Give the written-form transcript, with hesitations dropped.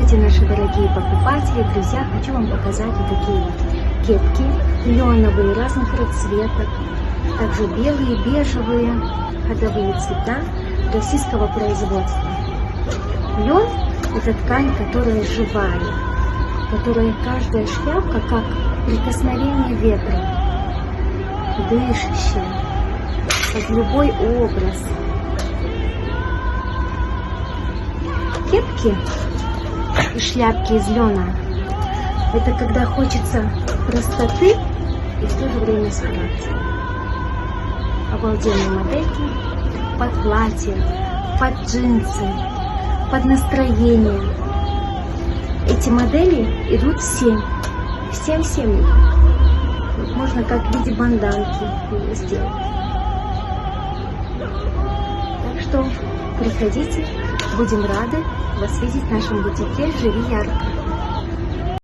Здравствуйте, наши дорогие покупатели, друзья! Хочу вам показать вот такие вот кепки льоновые разных расцветок, также белые, бежевые, ходовые цвета российского производства. Лен – это ткань, которая живая, которая каждая шляпка как прикосновение ветра, дышащая, под любой образ. Кепки и шляпки из лена – это когда хочется простоты и в то же время скрытия. Обалденные модельки под платье, под джинсы, под настроение. Эти модели идут всем семьям. Можно как в виде банданки ее сделать. Так что приходите, будем рады вас видеть в нашем бутике «Живи ярко».